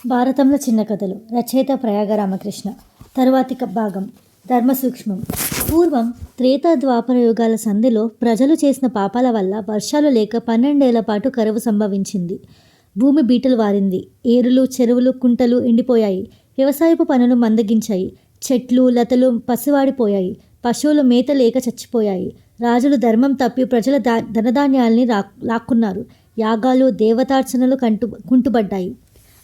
భారతంలో చిన్న కథలు. రచయిత ప్రయాగ రామకృష్ణ. తరువాతి భాగం. ధర్మ సూక్ష్మం. పూర్వం త్రేతా ద్వాపర యుగాల సంధిలో ప్రజలు చేసిన పాపాల వల్ల వర్షాలు లేక 12 ఏళ్ల పాటు కరువు సంభవించింది. భూమి బీటలు వారింది. ఏరులు, చెరువులు, కుంటలు ఎండిపోయాయి. వ్యవసాయపు పనులు మందగించాయి. చెట్లు, లతలు పసివాడిపోయాయి. పశువులు మేత లేక చచ్చిపోయాయి. రాజులు ధర్మం తప్పి ప్రజల ధనధాన్యాల్ని లాక్కున్నారు. యాగాలు, దేవతార్చనలు కుంటుబడ్డాయి.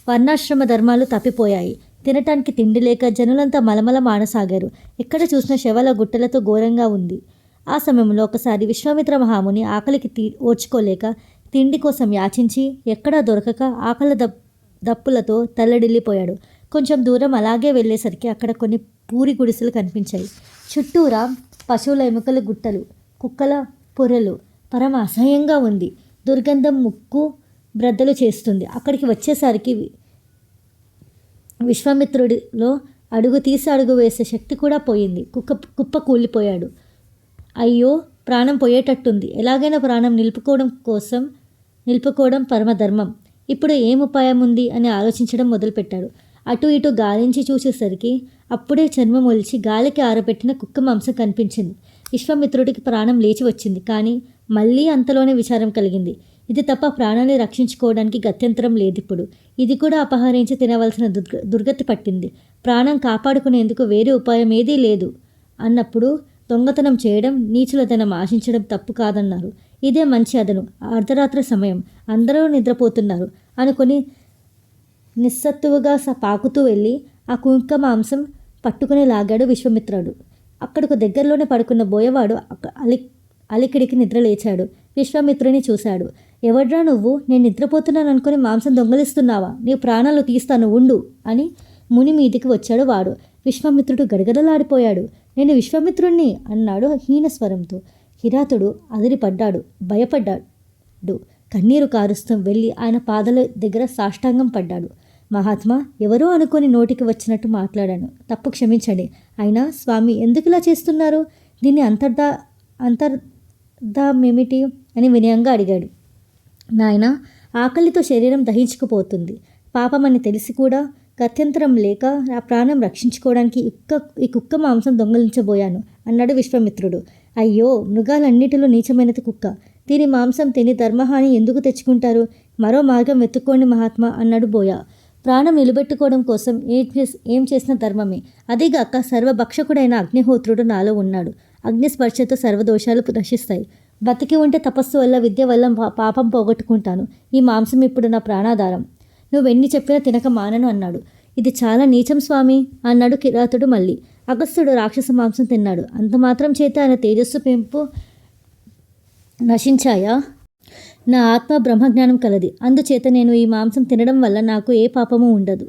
వర్ణాశ్రమ ధర్మాలు తప్పిపోయాయి. తినటానికి తిండి లేక జనులంతా మలమల మానసాగారు. ఎక్కడ చూసిన శవాల గుట్టలతో ఘోరంగా ఉంది. ఆ సమయంలో ఒకసారి విశ్వామిత్ర మహాముని ఆకలికి ఓర్చుకోలేక తిండి కోసం యాచించి ఎక్కడా దొరకక ఆకలి దప్పులతో తల్లడిల్లిపోయాడు. కొంచెం దూరం అలాగే వెళ్ళేసరికి అక్కడ కొన్ని పూరి గుడిసెలు కనిపించాయి. చుట్టూరా పశువుల ఎముకల గుట్టలు, కుక్కల పొరలు. పరమ అసహ్యంగా ఉంది. దుర్గంధం ముక్కు బ్రద్దలు చేస్తుంది. అక్కడికి వచ్చేసరికి విశ్వామిత్రుడిలో అడుగు తీసి అడుగు వేసే శక్తి కూడా పోయింది. కుప్ప కూలిపోయాడు. అయ్యో, ప్రాణం పోయేటట్టుంది. ఎలాగైనా ప్రాణం నిలుపుకోవడం పరమధర్మం. ఇప్పుడు ఏం ఉపాయం ఉంది అని ఆలోచించడం మొదలుపెట్టాడు. అటు ఇటు గాలించి చూసేసరికి అప్పుడే చర్మం ఒలిచి గాలికి ఆరబెట్టిన కుక్క మాంసం కనిపించింది. విశ్వామిత్రుడికి ప్రాణం లేచి వచ్చింది. కానీ మళ్ళీ అంతలోనే విచారం కలిగింది. ఇది తప్ప ప్రాణాన్ని రక్షించుకోవడానికి గత్యంతరం లేదిప్పుడు. ఇది కూడా అపహరించి తినవలసిన దుర్గతి పట్టింది. ప్రాణం కాపాడుకునేందుకు వేరే ఉపాయం ఏదీ లేదు అన్నప్పుడు దొంగతనం చేయడం, నీచులతనం ఆశించడం తప్పు కాదన్నారు. ఇదే మంచి అదను. అర్ధరాత్రి సమయం, అందరూ నిద్రపోతున్నారు అనుకుని నిస్సత్తువుగా పాకుతూ వెళ్ళి ఆ కుక్క మాంసం పట్టుకుని లాగాడు విశ్వామిత్రుడు. అక్కడకు దగ్గరలోనే పడుకున్న బోయవాడు అలికిడికి నిద్రలేచాడు. విశ్వామిత్రుని చూశాడు. ఎవడ్రా నువ్వు? నేను నిద్రపోతున్నాను అనుకుని మాంసం దొంగలిస్తున్నావా? నీ ప్రాణాలు తీస్తాను, ఉండు అని ముని మీదికి వచ్చాడు వాడు. విశ్వామిత్రుడు గడగడలాడిపోయాడు. నేను విశ్వామిత్రుణ్ణి అన్నాడు హీనస్వరంతో. కిరాతుడు అదిరిపడ్డాడు, భయపడ్డాడు. కన్నీరు కారుస్తూ వెళ్ళి ఆయన పాదాల దగ్గర సాష్టాంగం పడ్డాడు. మహాత్మా, ఎవరో అనుకొని నోటికి వచ్చినట్టు మాట్లాడాను. తప్పు క్షమించండి. అయినా స్వామి ఎందుకు ఇలా చేస్తున్నారు? దీన్ని అంతర్ధామేమిటి అని వినయంగా అడిగాడు. నాయనా, ఆకలితో శరీరం దహించుకుపోతుంది. పాపమని తెలిసి కూడా గత్యంతరం లేక ఆ ప్రాణం రక్షించుకోవడానికి ఈ కుక్క మాంసం దొంగలించబోయాను అన్నాడు విశ్వామిత్రుడు. అయ్యో, మృగాలన్నిటిలో నీచమైనది కుక్క. దీని మాంసం తిని ధర్మహాని ఎందుకు తెచ్చుకుంటారు? మరో మార్గం వెతుక్కోండి మహాత్మా అన్నాడు బోయ. ప్రాణం నిలబెట్టుకోవడం కోసం ఏం చేసిన ధర్మమే. అదిగాక సర్వభక్షకుడైన అగ్నిహోత్రుడు నాలో ఉన్నాడు. అగ్నిస్పర్శతో సర్వదోషాలు నశిస్తాయి. బతికి ఉంటే తపస్సు వల్ల, విద్య వల్ల పాపం పోగొట్టుకుంటాను. ఈ మాంసం ఇప్పుడు నా ప్రాణాధారం. నువ్వెన్ని చెప్పినా తినక మానను అన్నాడు. ఇది చాలా నీచం స్వామి అన్నాడు కిరాతుడు మళ్ళీ. అగస్త్యుడు రాక్షస మాంసం తిన్నాడు. అంత మాత్రం చేత ఆయన తేజస్సు పెంపు నశించాయా? నా ఆత్మ బ్రహ్మజ్ఞానం కలది. అందుచేత నేను ఈ మాంసం తినడం వల్ల నాకు ఏ పాపము ఉండదు.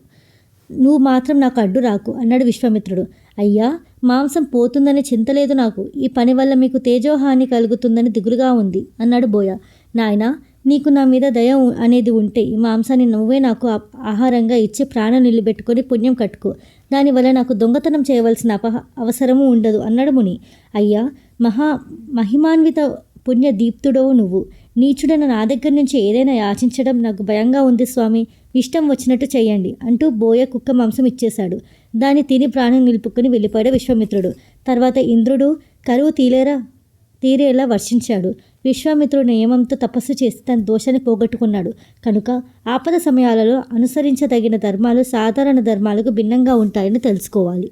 నువ్వు మాత్రం నాకు అడ్డు రాకు అన్నాడు విశ్వామిత్రుడు. అయ్యా, మాంసం పోతుందని చింతలేదు నాకు. ఈ పని వల్ల మీకు తేజోహాని కలుగుతుందని దిగులుగా ఉంది అన్నాడు బోయ. నాయనా, నీకు నా మీద దయ అనేది ఉంటే ఈ మాంసాన్ని నువ్వే నాకు ఆహారంగా ఇచ్చి ప్రాణం నిలబెట్టుకొని పుణ్యం కట్టుకో. దానివల్ల నాకు దొంగతనం చేయవలసిన అవసరము ఉండదు అన్నాడు ముని. అయ్యా, మహిమాన్విత పుణ్య దీప్తుడవు నువ్వు. నీచుడైన నా దగ్గర నుంచి ఏదైనా యాచించడం నాకు భయంగా ఉంది స్వామి. ఇష్టం వచ్చినట్టు చెయ్యండి అంటూ బోయ కుక్క మాంసం ఇచ్చేశాడు. దాన్ని తిని ప్రాణం నిలుపుకొని వెళ్ళిపోయాడు విశ్వామిత్రుడు. తర్వాత ఇంద్రుడు కరువు తీరేలా వర్షించాడు. విశ్వామిత్రుడు నియమంతో తపస్సు చేసి తన దోషాన్ని పోగొట్టుకున్నాడు. కనుక ఆపద సమయాలలో అనుసరించదగిన ధర్మాలు సాధారణ ధర్మాలకు భిన్నంగా ఉంటాయని తెలుసుకోవాలి.